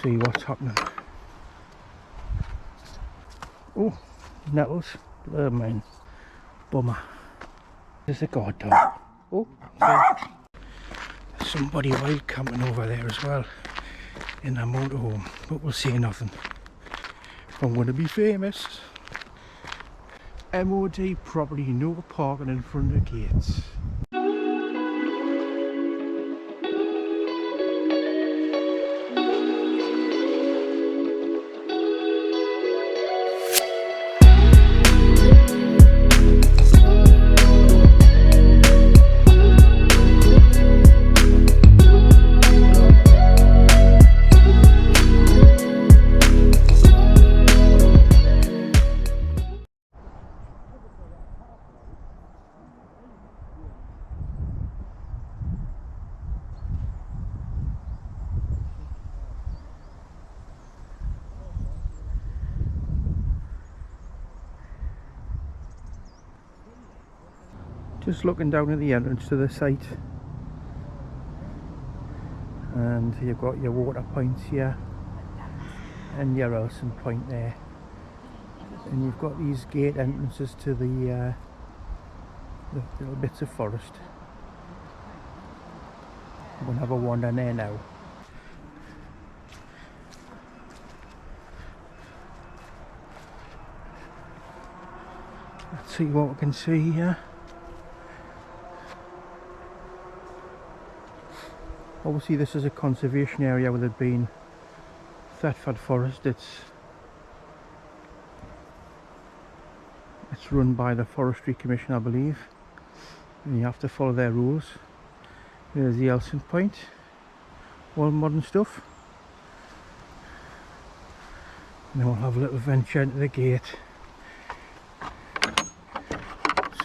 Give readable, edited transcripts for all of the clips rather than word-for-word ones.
See what's happening. Oh, nettles. Oh man, bummer. There's a guard dog. Oh, there's somebody wild camping over there as well in a motorhome, but we'll say nothing. I'm going to be famous. MOD property, no parking in front of gates. Just looking down at the entrance to the site, and you've got your water points here and your Elson point there, and you've got these gate entrances to the little bits of forest. I'm going to have a wander there now. Let's see what we can see here. Obviously this is a conservation area with it being Thetford Forest. It's run by the Forestry Commission, I believe, and you have to follow their rules. There's the Elson Point, all modern stuff. And then we'll have a little venture into the gate,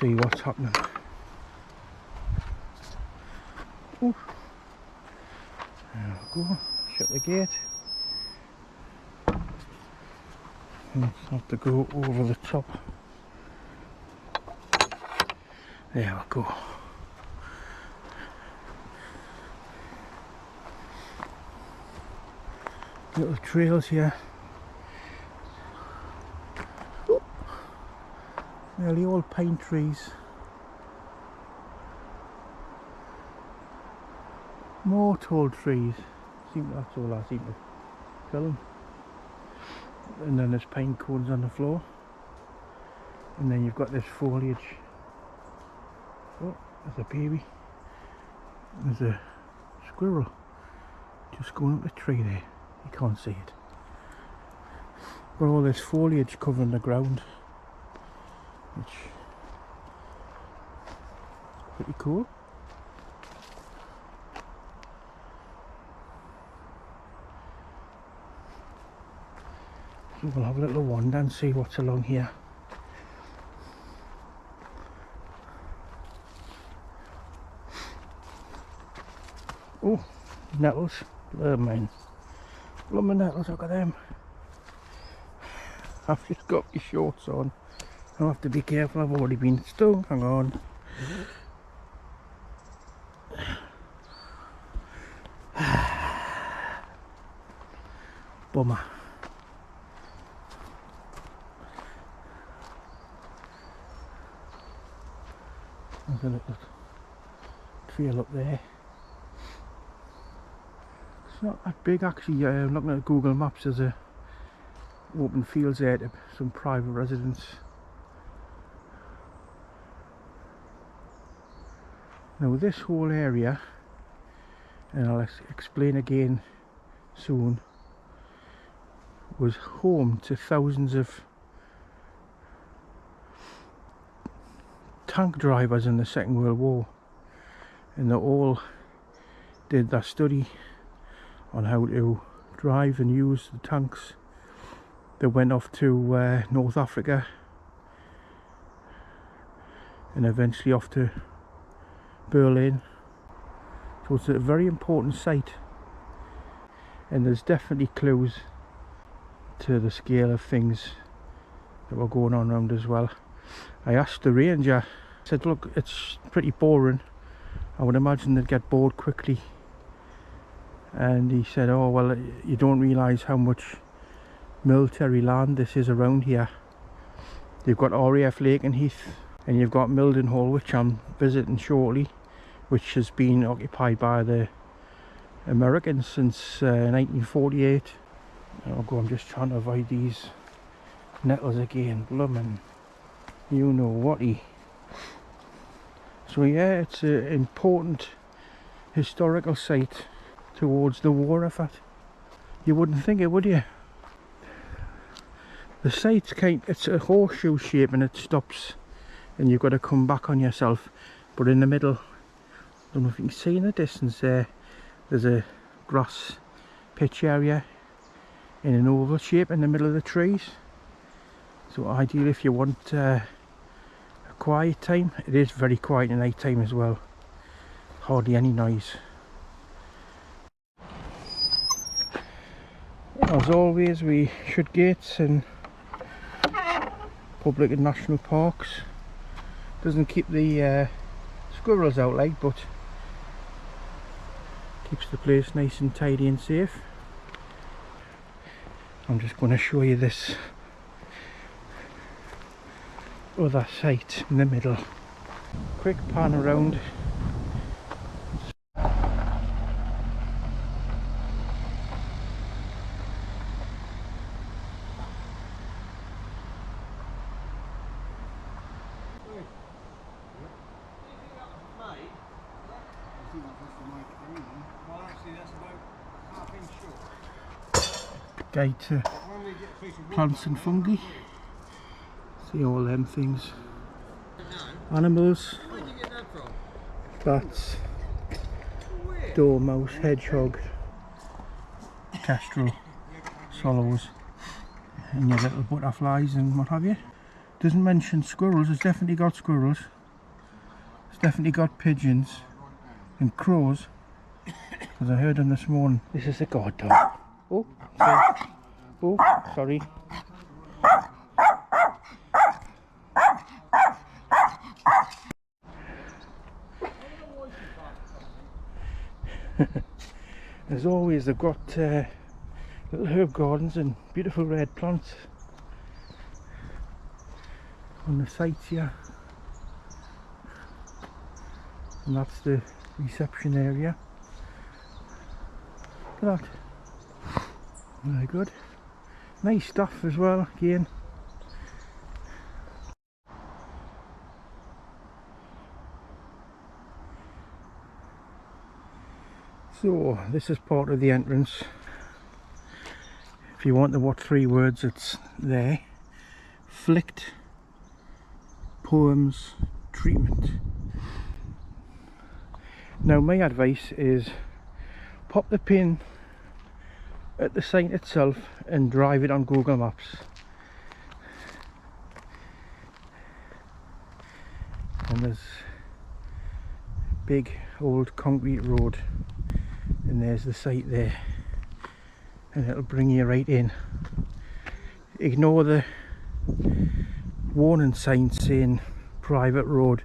see what's happening. Ooh. There we go, shut the gate. Let's have to go over the top. There we go. Little trails here. Oh. Nearly all pine trees. More tall trees. That's all I seem to film. And then there's pine cones on the floor. And then you've got this foliage. Oh, there's a baby. There's a squirrel just going up the tree there. You can't see it. Got all this foliage covering the ground, which is pretty cool. So we'll have a little wander and see what's along here. Oh, nettles. Oh man. Blooming nettles, look at them. I've just got my shorts on. I'll have to be careful, I've already been stung. Hang on. Bummer. There's a little trail up there. It's not that big actually. I'm looking at Google Maps. There's a open fields there to some private residents. Now this whole area, and I'll explain again soon, was home to thousands of tank drivers in the Second World War, and they all did their study on how to drive and use the tanks. They went off to North Africa and eventually off to Berlin. So it's a very important site, and there's definitely clues to the scale of things that were going on around as well. I asked the ranger, I said, look, it's pretty boring. I would imagine they'd get bored quickly. and he said, oh well, you don't realise how much military land this is around here. You've got RAF Lakenheath and you've got Mildenhall, which I'm visiting shortly, which has been occupied by the Americans since 1948. Oh God, I'm just trying to avoid these nettles again, bloomin', you know what-y. So yeah, it's an important historical site towards the war effort. You wouldn't think it, would you? The site's it's a horseshoe shape and it stops and you've got to come back on yourself, but in the middle, I don't know if you can see in the distance there, there's a grass pitch area in an oval shape in the middle of the trees. So ideal if you want a quiet time. It is very quiet at night time as well, hardly any noise. As always, we shut gates in public and national parks. Doesn't keep the squirrels out like, but keeps the place nice and tidy and safe. I'm just going to show you this other site in the middle. Quick pan around. Guide to plants and fungi. See all them things. Animals. Bats. Dormouse, hedgehog, kestrel, swallows, and your little butterflies and what have you. Doesn't mention squirrels. It's definitely got squirrels. It's definitely got pigeons and crows, because I heard them this morning. This is a guard dog. Oh, sorry. Oh, sorry. As always, they've got little herb gardens and beautiful red plants on the sites here. And that's the reception area. Look at that. Very good. Nice stuff as well, again. So this is part of the entrance. If you want to watch 3 words, it's there. Flicked Poems Treatment. Now my advice is pop the pin at the site itself and drive it on Google Maps. And there's a big old concrete road, and there's the site there, and it'll bring you right in. Ignore the warning signs saying private road,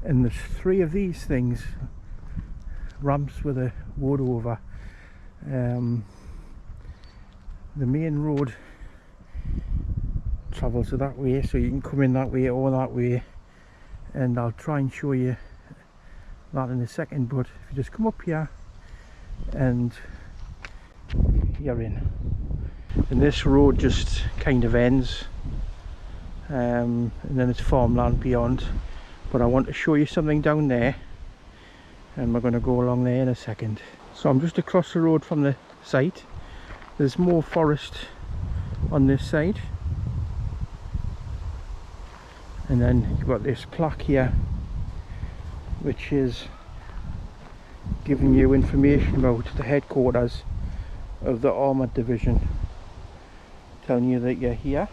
and there's 3 of these things, ramps with a wood over. The main road travels that way, so you can come in that way or that way, and I'll try and show you that in a second. But if you just come up here and you're in, and this road just kind of ends, and then it's farmland beyond. But I want to show you something down there, and we're going to go along there in a second. So I'm just across the road from the site. There's more forest on this side, and then you've got this plaque here which is giving you information about the headquarters of the Armoured Division, telling you that you're here,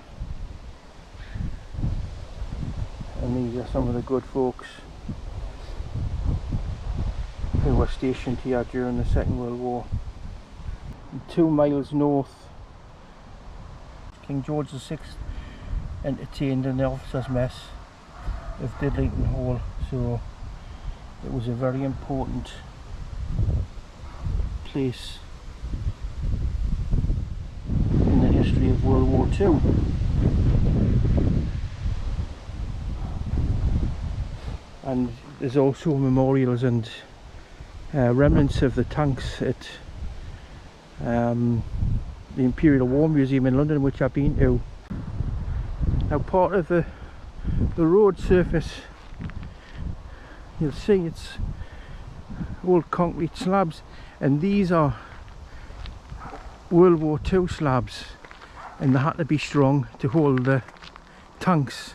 and these are some of the good folks who were stationed here during the Second World War. And 2 miles north, King George VI entertained in the officers' mess of Didlington Hall, so it was a very important place possibly of World War II. And there's also memorials and remnants of the tanks at the Imperial War Museum in London, which I've been to. Now, part of the road surface, you'll see it's old concrete slabs, and these are World War II slabs, and they had to be strong to hold the tanks,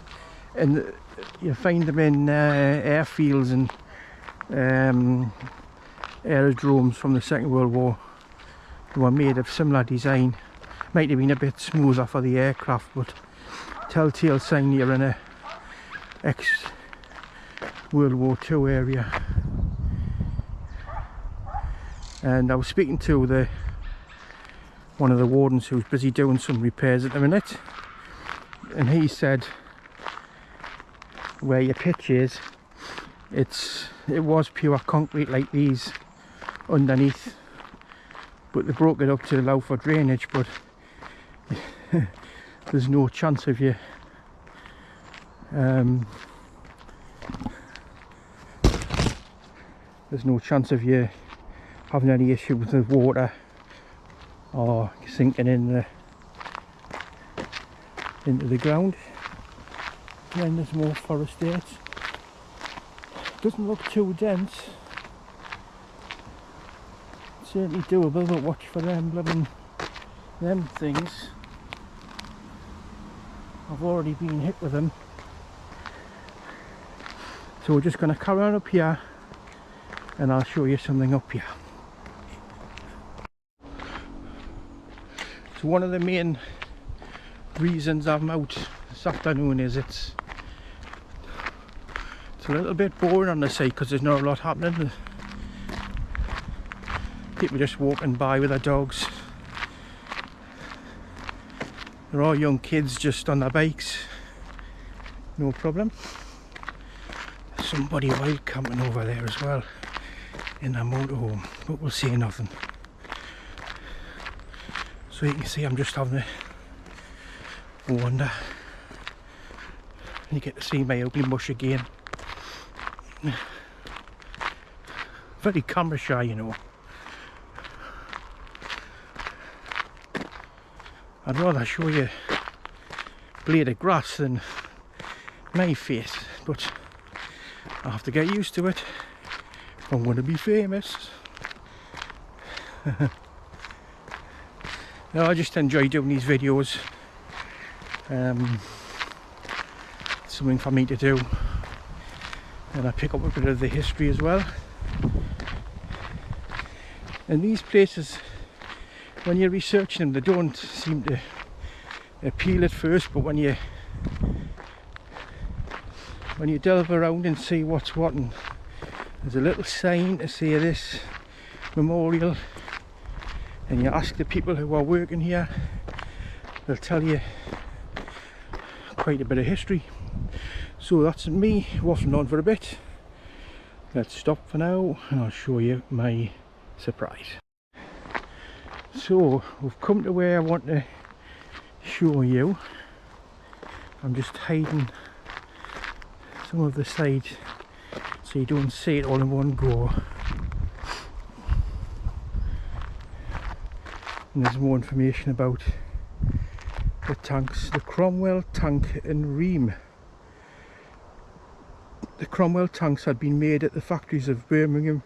and you find them in airfields and aerodromes from the Second World War. They were made of similar design. Might have been a bit smoother for the aircraft, but telltale sign you're in a ex-World War II area. And I was speaking to one of the wardens who's busy doing some repairs at the minute, and he said where your pitch is, it was pure concrete like these underneath, but they broke it up to allow for drainage, but there's no chance of you having any issue with the water or sinking into the ground. Then there's more forest dates. Doesn't look too dense. Certainly doable, but watch for them things. I've already been hit with them. So we're just going to carry on up here, and I'll show you something up here. So one of the main reasons I'm out this afternoon is it's a little bit boring on the site because there's not a lot happening. People just walking by with their dogs. There are young kids just on their bikes, no problem. There's somebody wild camping over there as well in their motorhome, but we'll see nothing. So you can see I'm just having a wander. You get to see my ugly mush again. Very camera shy, you know. I'd rather show you a blade of grass than my face, but I have to get used to it if I'm going to be famous. No, I just enjoy doing these videos. It's something for me to do, and I pick up a bit of the history as well. And these places, when you're researching them, they don't seem to appeal at first, but when you delve around and see what's what, and there's a little sign to say this memorial, and you ask the people who are working here, they'll tell you quite a bit of history. So that's me waffling on for a bit. Let's stop for now and I'll show you my surprise. So we've come to where I want to show you. I'm just hiding some of the side so you don't see it all in one go. And there's more information about the tanks. The Cromwell tank and ream. The Cromwell tanks had been made at the factories of Birmingham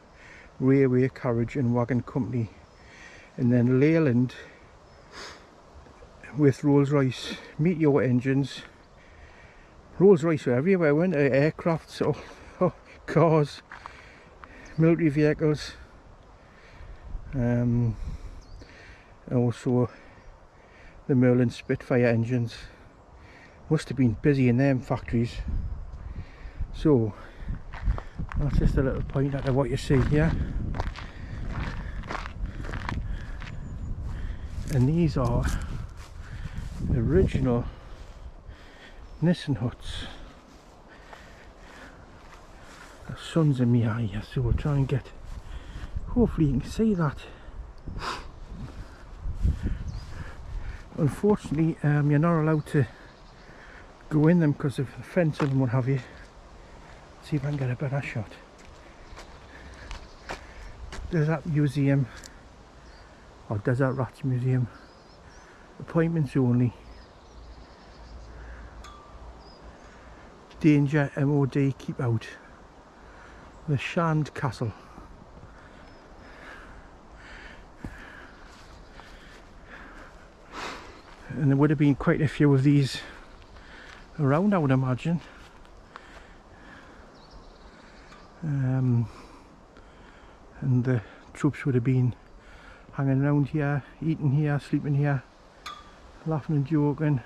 Railway Carriage and Wagon Company, and then Leyland with Rolls-Royce Meteor engines. Rolls-Royce were everywhere, weren't they? Aircrafts, cars, military vehicles, also the Merlin Spitfire engines. Must have been busy in them factories. So that's just a little pointer to what you see here. And these are the original Nissan huts. The sun's in my eye here, so we'll try and get, hopefully you can see that. Unfortunately, you're not allowed to go in them because of the fencing and what have you. Let's see if I can get a better shot. Desert Museum, or Desert Rats Museum. Appointments only. Danger, MOD, keep out. The Shand Castle. And there would have been quite a few of these around, I would imagine. And the troops would have been hanging around here, eating here, sleeping here, laughing and joking,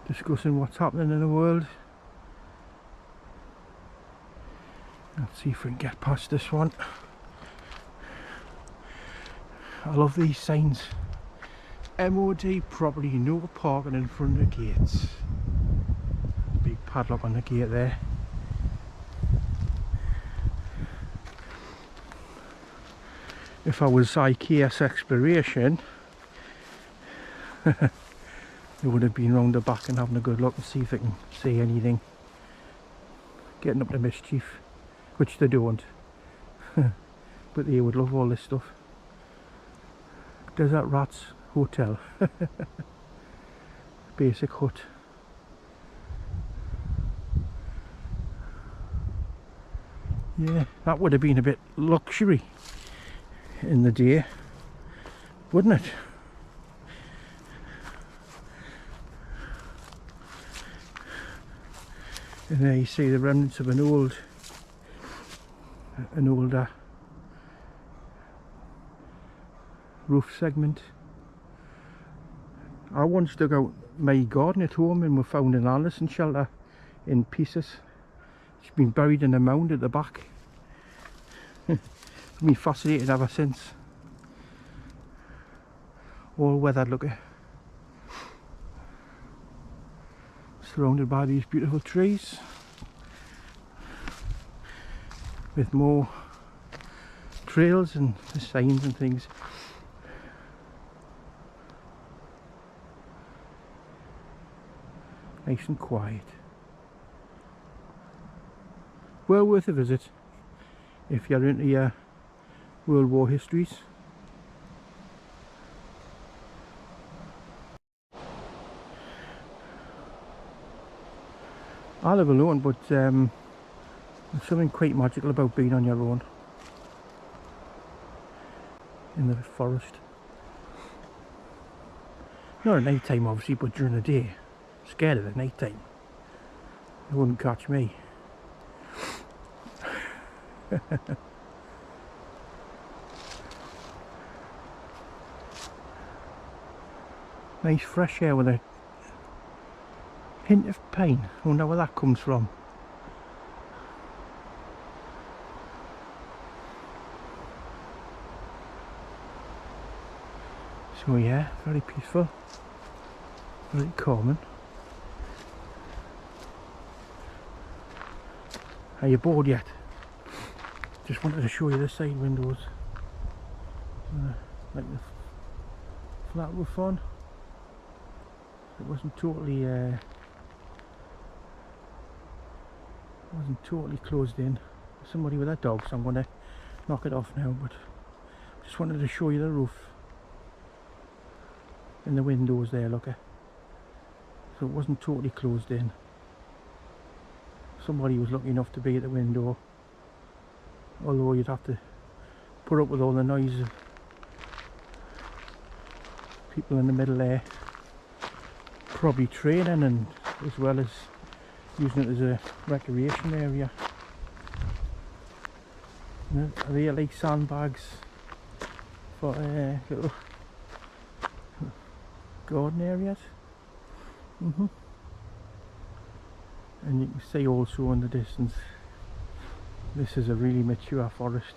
discussing what's happening in the world. Let's see if we can get past this one. I love these signs. MOD property, no parking in front of the gates. Big padlock on the gate there. If I was IKS Exploration, they would have been round the back and having a good look and see if they can see anything. Getting up to mischief, which they don't. But they would love all this stuff. Desert Rats Hotel. Basic hut. Yeah, that would have been a bit luxury in the day, wouldn't it? And there you see the remnants of an older roof segment. I once dug out my garden at home and we found an Anderson shelter in pieces. It's been buried in a mound at the back. I've been fascinated ever since. All weathered looking. Surrounded by these beautiful trees. With more trails and signs and things. Nice and quiet. Well worth a visit if you're into your World War histories. I live alone, but there's something quite magical about being on your own in the forest. Not at night time obviously, but during the day. Scared of the night time. It wouldn't catch me. Nice fresh air with a hint of pine. I wonder where that comes from. So yeah, very peaceful, very calming. Are you bored yet? Just wanted to show you the side windows. Like the flat roof on. It wasn't totally closed in. Somebody with a dog, so I'm going to knock it off now, but just wanted to show you the roof and the windows there, look at. So it wasn't totally closed in. Somebody was lucky enough to be at the window, although you'd have to put up with all the noise of people in the middle there, probably training and as well as using it as a recreation area. Are they like sandbags for little garden areas? And you can see also in the distance, this is a really mature forest.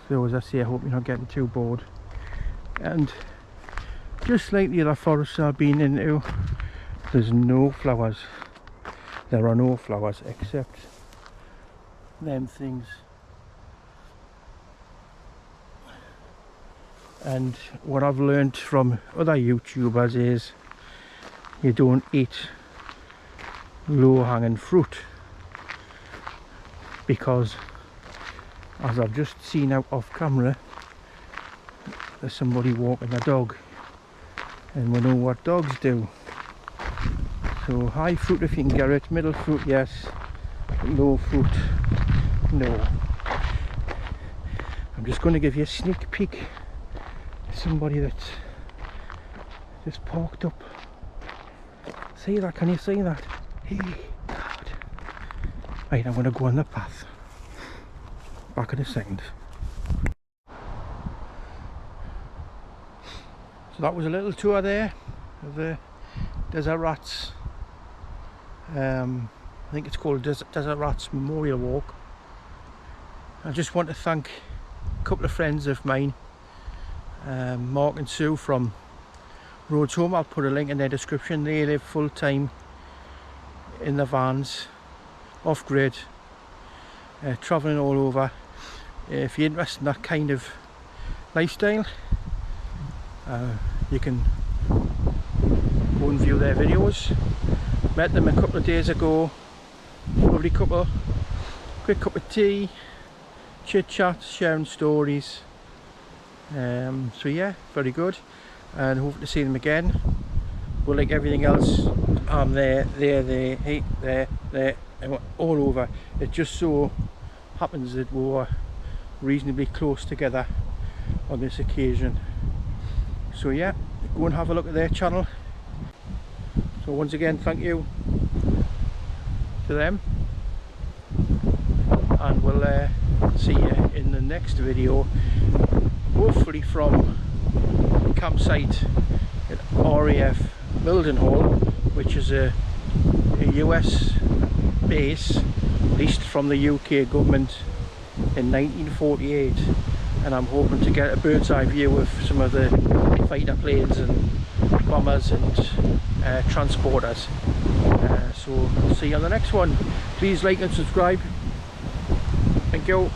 So as I say, I hope you're not getting too bored. And just like the other forests I've been into, there's no flowers. There are no flowers except them things. And what I've learned from other YouTubers is you don't eat low-hanging fruit, because as I've just seen out off camera, there's somebody walking a dog, and we know what dogs do. So high fruit if you can get it, middle fruit yes, low fruit no. I'm just going to give you a sneak peek at somebody that's just parked up. See that? Can you see that? Hey, God. Right, I'm going to go on the path. Back in a second. So that was a little tour there of the Desert Rats. I think it's called Desert Rats Memorial Walk. I just want to thank a couple of friends of mine, Mark and Sue from Roads Home. I'll put a link in their description. They live full time in the vans, off grid, travelling all over. If you're interested in that kind of lifestyle, you can go and view their videos. Met them a couple of days ago, lovely couple, quick cup of tea, chit chat, sharing stories. So yeah, very good, and hope to see them again. But like everything else, I'm there, hey, there, and all over. It just so happens that we were reasonably close together on this occasion. So yeah, go and have a look at their channel. So once again, thank you to them, and we'll see you in the next video, hopefully from the campsite at RAF Mildenhall, which is a US base leased from the UK government in 1948, and I'm hoping to get a bird's eye view of some of the fighter planes and bombers and transporters. So see you on the next one. Please like and subscribe. Thank you.